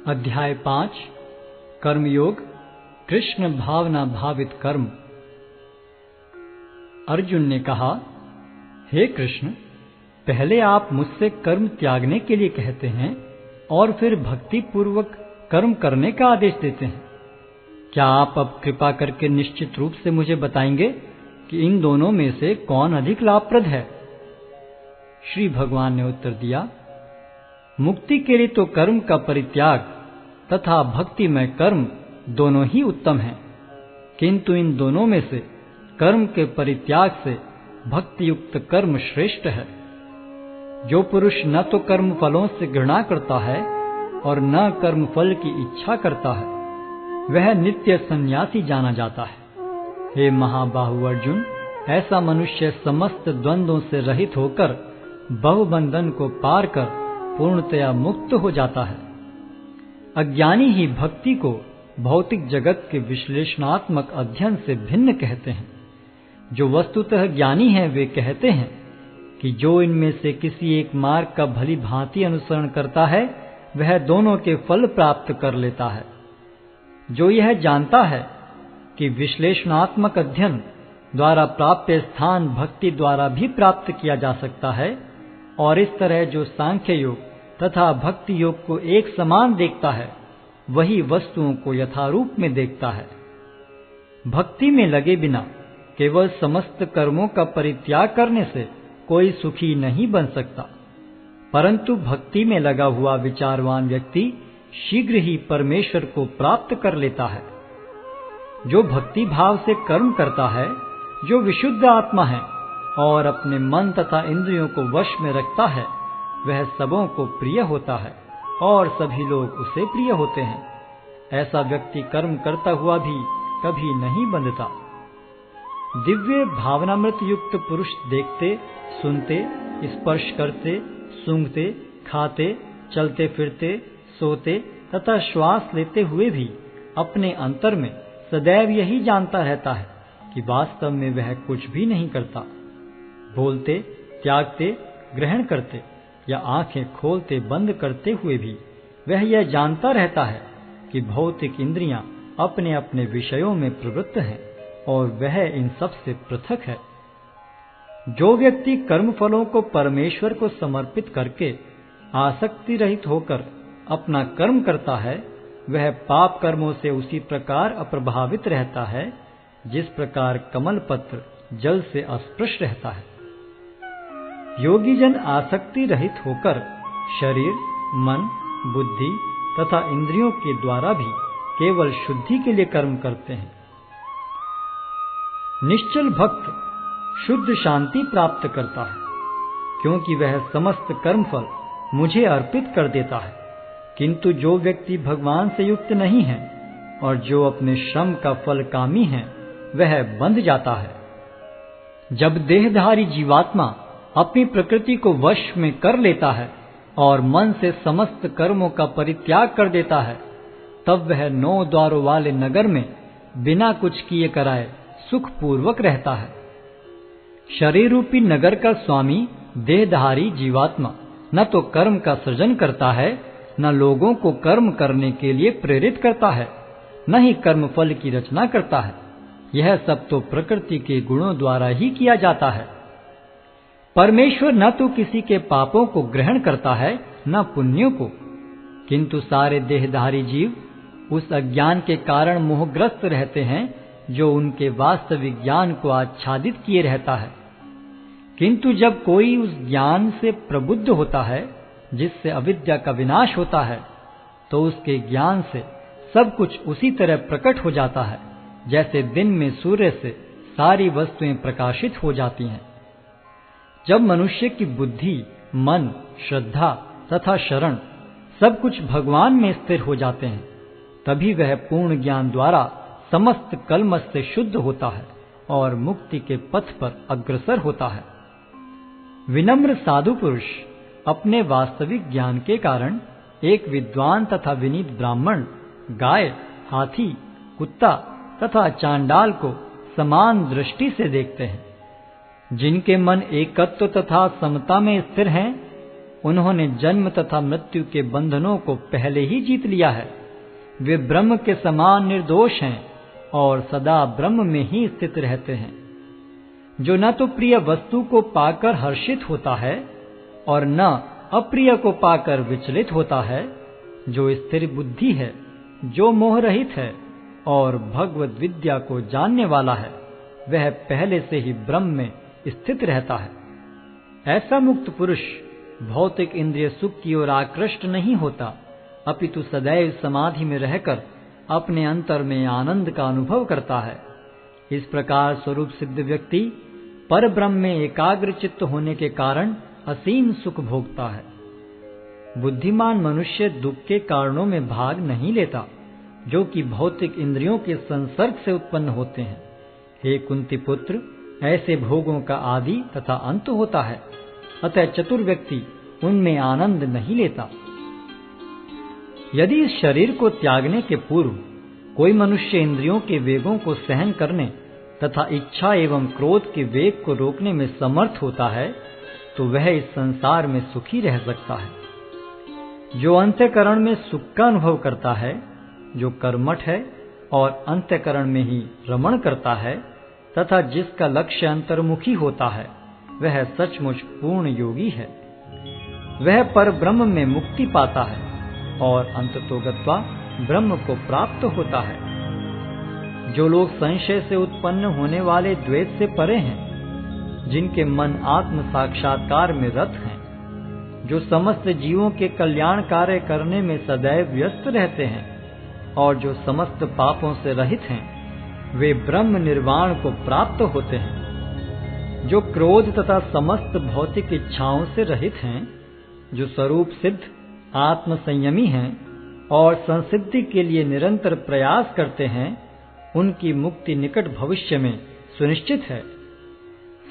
अध्याय 5 कर्मयोग कृष्ण भावना भावित कर्म। अर्जुन ने कहा, हे कृष्ण, पहले आप मुझसे कर्म त्यागने के लिए कहते हैं और फिर भक्ति पूर्वक कर्म करने का आदेश देते हैं। क्या आप अब कृपा करके निश्चित रूप से मुझे बताएंगे कि इन दोनों में से कौन अधिक लाभप्रद है? श्री भगवान ने उत्तर दिया, मुक्ति के लिए तो कर्म का परित्याग तथा भक्ति में कर्म दोनों ही उत्तम हैं, किंतु इन दोनों में से कर्म के परित्याग से भक्ति युक्त कर्म श्रेष्ठ है। जो पुरुष न तो कर्म फलों से घृणा करता है और न कर्म फल की इच्छा करता है, वह नित्य सन्यासी जाना जाता है। हे महाबाहु अर्जुन, ऐसा मनुष्य समस्त द्वंद्वों से रहित होकर बहुबंधन को पार कर पूर्णतया मुक्त हो जाता है। अज्ञानी ही भक्ति को भौतिक जगत के विश्लेषणात्मक अध्ययन से भिन्न कहते हैं। जो वस्तुतः ज्ञानी हैं वे कहते हैं कि जो इनमें से किसी एक मार्ग का भली भांति अनुसरण करता है वह दोनों के फल प्राप्त कर लेता है। जो यह जानता है कि विश्लेषणात्मक अध्ययन द्वारा प्राप्त स्थान भक्ति द्वारा भी प्राप्त किया जा सकता है, और इस तरह जो सांख्य योग तथा भक्ति योग को एक समान देखता है वही वस्तुओं को यथारूप में देखता है। भक्ति में लगे बिना केवल समस्त कर्मों का परित्याग करने से कोई सुखी नहीं बन सकता, परंतु भक्ति में लगा हुआ विचारवान व्यक्ति शीघ्र ही परमेश्वर को प्राप्त कर लेता है। जो भक्ति भाव से कर्म करता है, जो विशुद्ध आत्मा है और अपने मन तथा इंद्रियों को वश में रखता है, वह सबों को प्रिय होता है और सभी लोग उसे प्रिय होते हैं। ऐसा व्यक्ति कर्म करता हुआ भी कभी नहीं बंधता। दिव्य भावनामृत युक्त पुरुष देखते, सुनते, स्पर्श करते, सूंघते, खाते, चलते फिरते, सोते तथा श्वास लेते हुए भी अपने अंतर में सदैव यही जानता रहता है कि वास्तव में वह कुछ भी नहीं करता। बोलते, त्यागते, ग्रहण करते या आंखें खोलते बंद करते हुए भी वह यह जानता रहता है कि भौतिक इंद्रियां अपने अपने विषयों में प्रवृत्त हैं और वह इन सब से पृथक है। जो व्यक्ति कर्म फलों को परमेश्वर को समर्पित करके आसक्ति रहित होकर अपना कर्म करता है, वह पाप कर्मों से उसी प्रकार अप्रभावित रहता है जिस प्रकार कमल पत्र जल से अस्पृश रहता है। योगी जन आसक्ति रहित होकर शरीर, मन, बुद्धि तथा इंद्रियों के द्वारा भी केवल शुद्धि के लिए कर्म करते हैं। निश्चल भक्त शुद्ध शांति प्राप्त करता है, क्योंकि वह समस्त कर्मफल मुझे अर्पित कर देता है। किंतु जो व्यक्ति भगवान से युक्त नहीं है और जो अपने श्रम का फल कामी है, वह बंध जाता है। जब देहधारी जीवात्मा अपनी प्रकृति को वश में कर लेता है और मन से समस्त कर्मों का परित्याग कर देता है, तब वह 9 द्वारों वाले नगर में बिना कुछ किए कराए सुखपूर्वक रहता है। शरीर रूपी नगर का स्वामी देहधारी जीवात्मा न तो कर्म का सृजन करता है, न लोगों को कर्म करने के लिए प्रेरित करता है, न ही कर्म फल की रचना करता है। यह सब तो प्रकृति के गुणों द्वारा ही किया जाता है। परमेश्वर न तो किसी के पापों को ग्रहण करता है न पुण्यों को, किंतु सारे देहधारी जीव उस अज्ञान के कारण मोहग्रस्त रहते हैं जो उनके वास्तविक ज्ञान को आच्छादित किए रहता है। किंतु जब कोई उस ज्ञान से प्रबुद्ध होता है जिससे अविद्या का विनाश होता है, तो उसके ज्ञान से सब कुछ उसी तरह प्रकट हो जाता है जैसे दिन में सूर्य से सारी वस्तुएं प्रकाशित हो जाती हैं। जब मनुष्य की बुद्धि, मन, श्रद्धा तथा शरण सब कुछ भगवान में स्थिर हो जाते हैं, तभी वह पूर्ण ज्ञान द्वारा समस्त कलमश से शुद्ध होता है और मुक्ति के पथ पर अग्रसर होता है। विनम्र साधु पुरुष अपने वास्तविक ज्ञान के कारण एक विद्वान तथा विनीत ब्राह्मण, गाय, हाथी, कुत्ता तथा चांडाल को समान दृष्टि से देखते हैं। जिनके मन एकत्व तथा समता में स्थिर हैं, उन्होंने जन्म तथा मृत्यु के बंधनों को पहले ही जीत लिया है। वे ब्रह्म के समान निर्दोष हैं और सदा ब्रह्म में ही स्थित रहते हैं। जो न तो प्रिय वस्तु को पाकर हर्षित होता है और न अप्रिय को पाकर विचलित होता है, जो स्थिर बुद्धि है, जो मोह रहित है और भगवद विद्या को जानने वाला है, वह पहले से ही ब्रह्म में स्थित रहता है। ऐसा मुक्त पुरुष भौतिक इंद्रिय सुख की ओर आकृष्ट नहीं होता, अपितु सदैव समाधि में रहकर अपने अंतर में आनंद का अनुभव करता है। इस प्रकार स्वरूप सिद्ध व्यक्ति पर ब्रह्म में एकाग्र चित्त होने के कारण असीम सुख भोगता है। बुद्धिमान मनुष्य दुख के कारणों में भाग नहीं लेता, जो कि भौतिक इंद्रियों के संसर्ग से उत्पन्न होते हैं। हे कुंती पुत्र, ऐसे भोगों का आदि तथा अंत होता है, अतः चतुर व्यक्ति उनमें आनंद नहीं लेता। यदि इस शरीर को त्यागने के पूर्व कोई मनुष्य इंद्रियों के वेगों को सहन करने तथा इच्छा एवं क्रोध के वेग को रोकने में समर्थ होता है, तो वह इस संसार में सुखी रह सकता है। जो अंतःकरण में सुख का अनुभव करता है, जो कर्मठ है और अंतःकरण में ही रमण करता है तथा जिसका लक्ष्य अंतर्मुखी होता है, वह सचमुच पूर्ण योगी है। वह पर ब्रह्म में मुक्ति पाता है और अंततोगत्वा ब्रह्म को प्राप्त होता है। जो लोग संशय से उत्पन्न होने वाले द्वेष से परे हैं, जिनके मन आत्म साक्षात्कार में रत हैं, जो समस्त जीवों के कल्याण कार्य करने में सदैव व्यस्त रहते हैं और जो समस्त पापों से रहित हैं, वे ब्रह्म निर्वाण को प्राप्त होते हैं। जो क्रोध तथा समस्त भौतिक इच्छाओं से रहित हैं, जो स्वरूप सिद्ध आत्म संयमी हैं और संसिद्धि के लिए निरंतर प्रयास करते हैं, उनकी मुक्ति निकट भविष्य में सुनिश्चित है।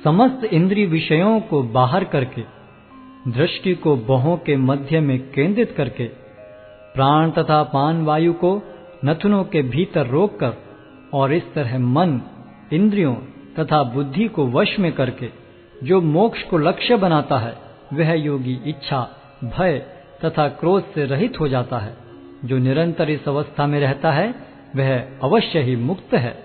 समस्त इंद्रिय विषयों को बाहर करके, दृष्टि को भौहों के मध्य में केंद्रित करके, प्राण तथा पान वायु को नथुनों के भीतर रोककर और इस तरह मन, इंद्रियों तथा बुद्धि को वश में करके जो मोक्ष को लक्ष्य बनाता है, वह योगी इच्छा, भय तथा क्रोध से रहित हो जाता है। जो निरंतर इस अवस्था में रहता है, वह अवश्य ही मुक्त है।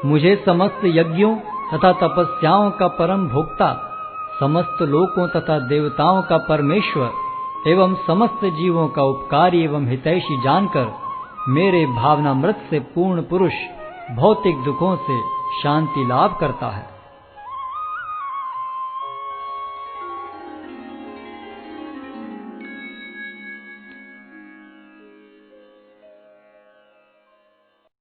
मुझे समस्त यज्ञों तथा तपस्याओं का परम भोक्ता, समस्त लोकों तथा देवताओं का परमेश्वर एवं समस्त जीवों का उपकारी एवं हितैषी जानकर मेरे भावनामृत से पूर्ण पुरुष भौतिक दुखों से शांति लाभ करता है।